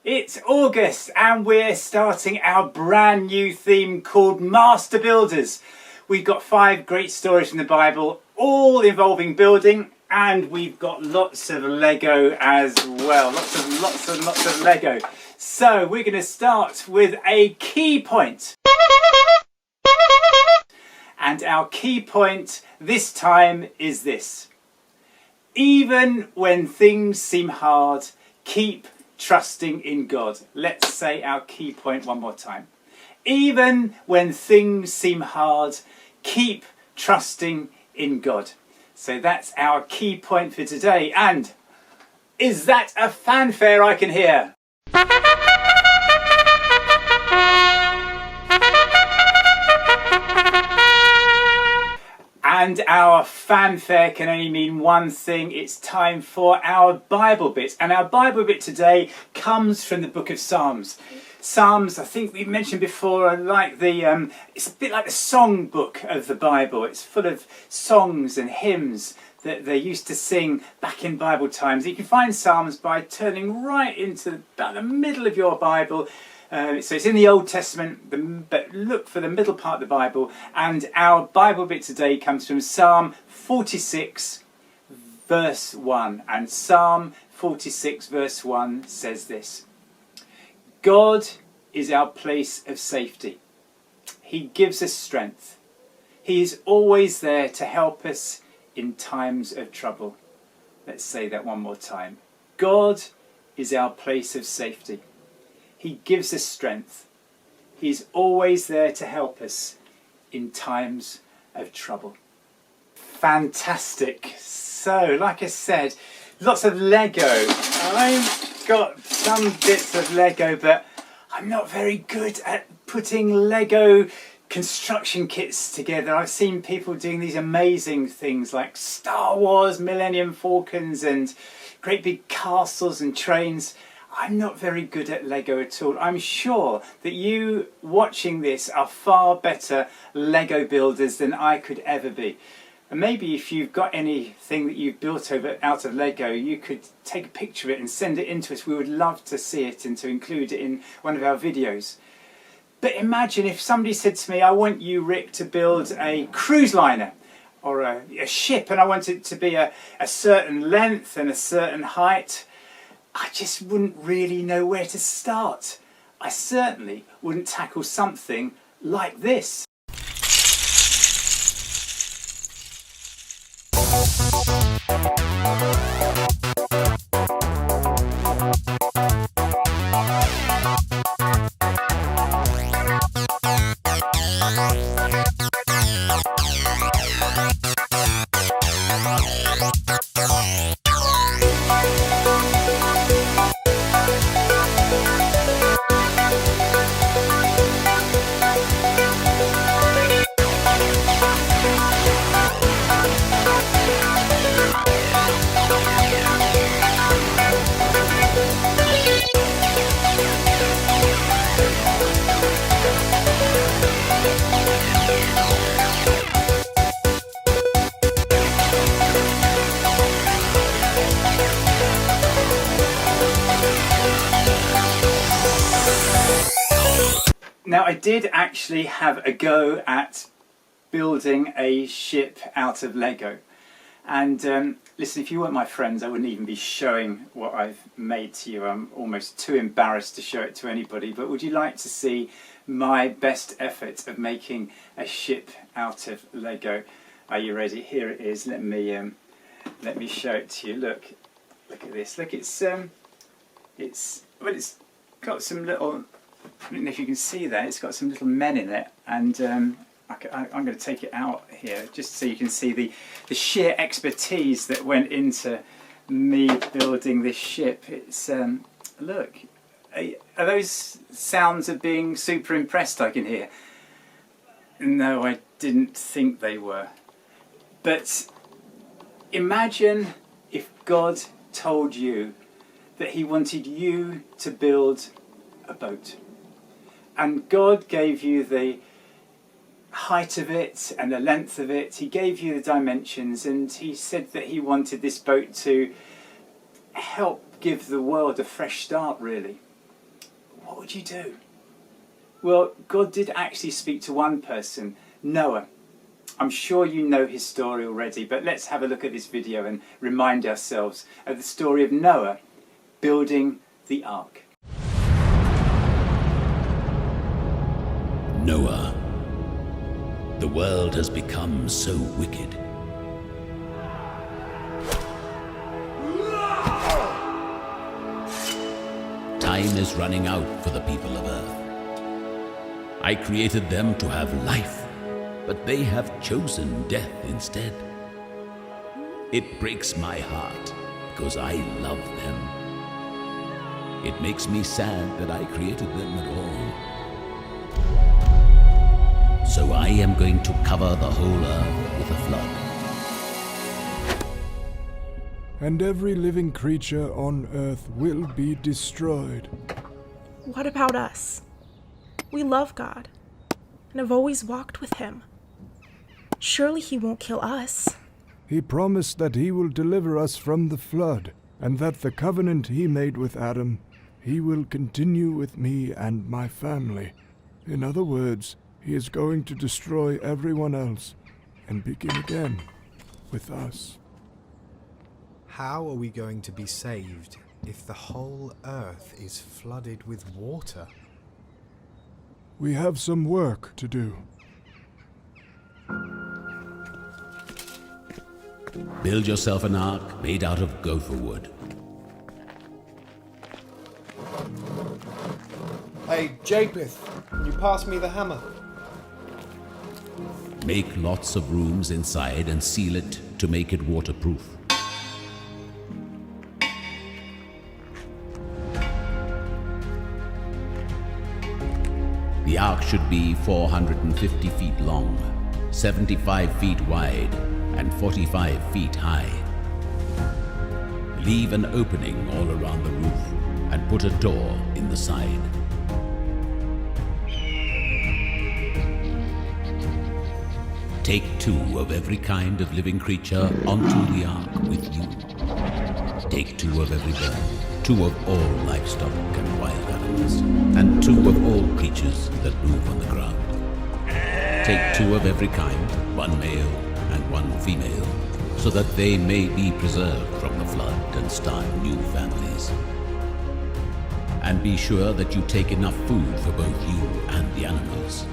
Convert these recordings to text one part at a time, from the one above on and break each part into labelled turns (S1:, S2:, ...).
S1: It's August and we're starting our brand new theme called Master Builders. We've got 5 great stories from the Bible, all involving building, and we've got lots of Lego as well. Lots of Lego. So we're going to start with a key point. And our key point this time is this. Even when things seem hard, keep trusting in God. Let's say our key point one more time. Even when things seem hard, keep trusting in God. So that's our key point for today. And is that a fanfare I can hear? And our fanfare can only mean one thing. It's time for our Bible bit. And our Bible bit today comes from the book of Psalms. Psalms, I think we mentioned before, are like it's a bit like the song book of the Bible. It's full of songs and hymns that they used to sing back in Bible times. You can find Psalms by turning right into about the middle of your Bible. So it's in the Old Testament, but look for the middle part of the Bible. And our Bible bit today comes from Psalm 46, verse 1. And Psalm 46, verse 1 says this. God is our place of safety. He gives us strength. He is always there to help us in times of trouble. Let's say that one more time. God is our place of safety. He gives us strength. He's always there to help us in times of trouble. Fantastic. So, like I said, lots of Lego. I've got some bits of Lego, but I'm not very good at putting Lego construction kits together. I've seen people doing these amazing things like Star Wars, Millennium Falcons, and great big castles and trains. I'm not very good at Lego at all. I'm sure that you watching this are far better Lego builders than I could ever be. And maybe if you've got anything that you've built out of Lego, you could take a picture of it and send it in to us. We would love to see it and to include it in one of our videos. But imagine if somebody said to me, I want you, Rick, to build a cruise liner or a ship, and I want it to be a certain length and a certain height. I just wouldn't really know where to start. I certainly wouldn't tackle something like this. Now, I did actually have a go at building a ship out of Lego. And listen, if you weren't my friends, I wouldn't even be showing what I've made to you. I'm almost too embarrassed to show it to anybody. But would you like to see my best effort of making a ship out of Lego? Are you ready? Here it is. Let me show it to you. Look at this. Look, it's got some little. I don't know if you can see that. It's got some little men in it, and I'm going to take it out here just so you can see the sheer expertise that went into me building this ship. It's look, are those sounds of being super impressed I can hear? No, I didn't think they were. But imagine if God told you that he wanted you to build a boat. And God gave you the height of it and the length of it. He gave you the dimensions, and he said that he wanted this boat to help give the world a fresh start, really. what would you do? Well, God did actually speak to one person, Noah. I'm sure you know his story already, but let's have a look at this video and remind ourselves of the story of Noah building the ark.
S2: Noah. The world has become so wicked. Time is running out for the people of Earth. I created them to have life, but they have chosen death instead. It breaks my heart because I love them. It makes me sad that I created them at all. So I am going to cover the whole earth with a flood.
S3: And every living creature on earth will be destroyed.
S4: What about us? We love God and have always walked with Him. Surely He won't kill us.
S3: He promised that He will deliver us from the flood, and that the covenant He made with Adam, He will continue with me and my family. In other words, He is going to destroy everyone else and begin again with us.
S5: How are we going to be saved if the whole earth is flooded with water?
S3: We have some work to do.
S2: Build yourself an ark made out of gopher wood.
S6: Hey, Japheth, can you pass me the hammer?
S2: Make lots of rooms inside and seal it to make it waterproof. The ark should be 450 feet long, 75 feet wide, and 45 feet high. Leave an opening all around the roof and put a door in the side. Take 2 of every kind of living creature onto the ark with you. Take 2 of every bird, 2 of all livestock and wild animals, and 2 of all creatures that move on the ground. Take 2 of every kind, 1 male and 1 female, so that they may be preserved from the flood and start new families. And be sure that you take enough food for both you and the animals.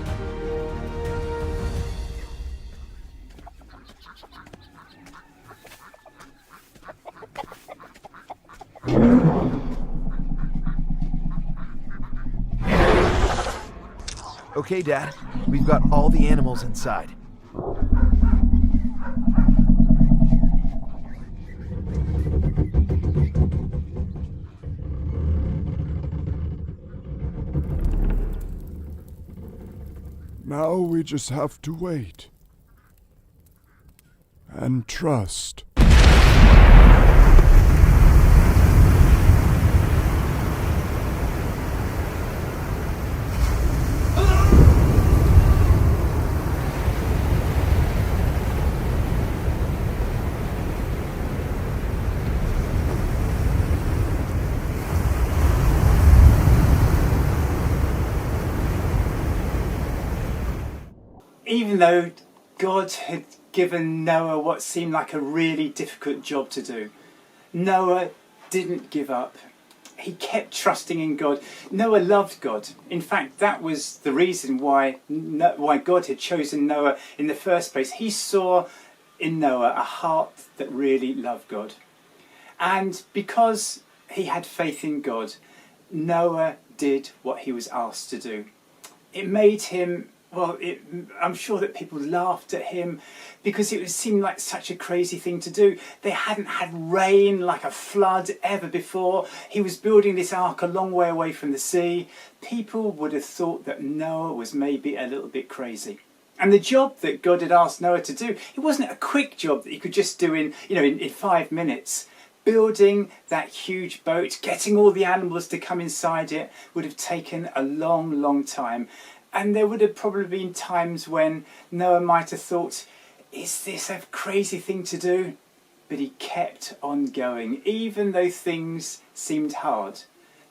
S7: Okay, Dad. We've got all the animals inside.
S3: Now we just have to wait. And trust.
S1: Even though God had given Noah what seemed like a really difficult job to do, Noah didn't give up. He kept trusting in God. Noah loved God. In fact, that was the reason why God had chosen Noah in the first place. He saw in Noah a heart that really loved God. And because he had faith in God, Noah did what he was asked to do. It made him, I'm sure that people laughed at him because it seemed like such a crazy thing to do. They hadn't had rain like a flood ever before. He was building this ark a long way away from the sea. People would have thought that Noah was maybe a little bit crazy. And the job that God had asked Noah to do, it wasn't a quick job that he could just do in 5 minutes. Building that huge boat, getting all the animals to come inside it would have taken a long, long time. And there would have probably been times when Noah might have thought, is this a crazy thing to do? But he kept on going. Even though things seemed hard,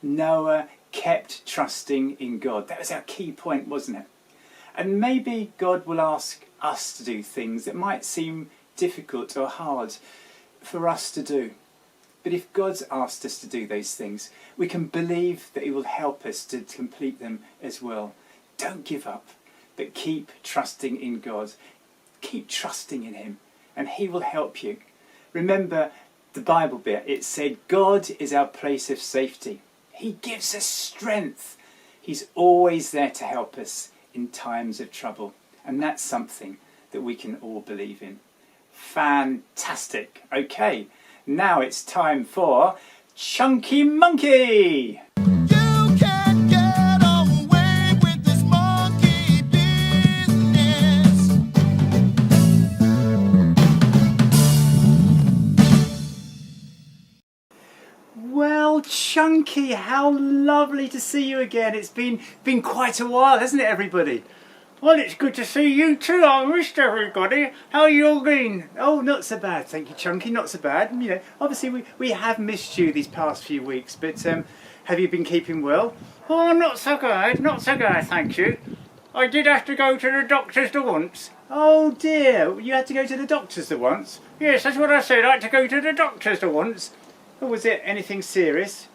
S1: Noah kept trusting in God. That was our key point, wasn't it? And maybe God will ask us to do things that might seem difficult or hard for us to do. But if God's asked us to do those things, we can believe that he will help us to complete them as well. Don't give up, but keep trusting in God. Keep trusting in him, and he will help you. Remember the Bible bit. It said, God is our place of safety. He gives us strength. He's always there to help us in times of trouble. And that's something that we can all believe in. Fantastic. Okay, now it's time for Chunky Monkey.
S8: You can't get away with this monkey business.
S1: Well, Chunky, how lovely to see you again. It's been quite a while, hasn't it, everybody?
S9: Well, it's good to see you too. I missed everybody. How you all been?
S1: Oh, not so bad, thank you, Chunky, not so bad. You know, obviously we have missed you these past few weeks, but have you been keeping well?
S9: Oh, not so good, thank you. I did have to go to the doctor's once.
S1: Oh dear, you had to go to the doctor's the once?
S9: Yes, that's what I said. I had to go to the doctor's once.
S1: Or was it anything serious?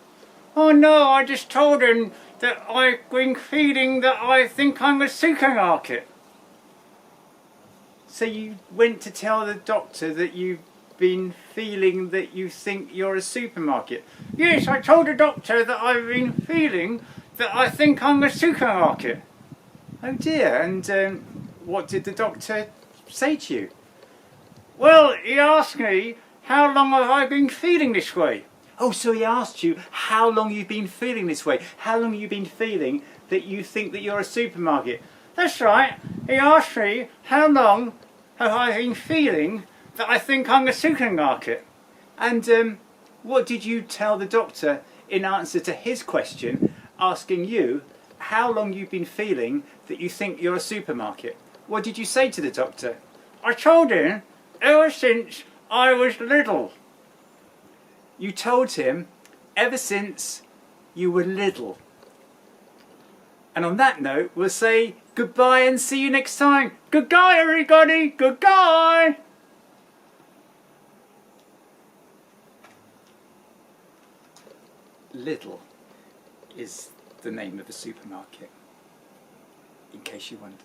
S9: Oh no, I just told him that I've been feeling that I think I'm a supermarket.
S1: So you went to tell the doctor that you've been feeling that you think you're a supermarket?
S9: Yes, I told the doctor that I've been feeling that I think I'm a supermarket.
S1: Oh dear, and what did the doctor say to you?
S9: Well, he asked me, how long have I been feeling this way?
S1: Oh, so he asked you how long you've been feeling this way. How long you've been feeling that you think that you're a supermarket.
S9: That's right. He asked me how long have I been feeling that I think I'm a supermarket.
S1: And what did you tell the doctor in answer to his question, asking you how long you've been feeling that you think you're a supermarket? What did you say to the doctor?
S9: I told him ever since I was little.
S1: You told him ever since you were little. And on that note, we'll say goodbye and see you next time.
S9: Goodbye, everybody. Goodbye.
S1: Lidl is the name of a supermarket, in case you wondered.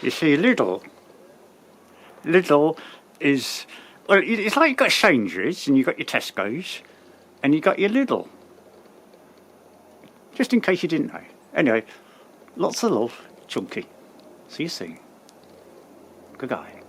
S9: You see, Lidl is, well, it's like you've got Sainsbury's and you've got your Tesco's and you've got your Lidl. Just in case you didn't know. Anyway, lots of love, Chunky. See you soon. Goodbye.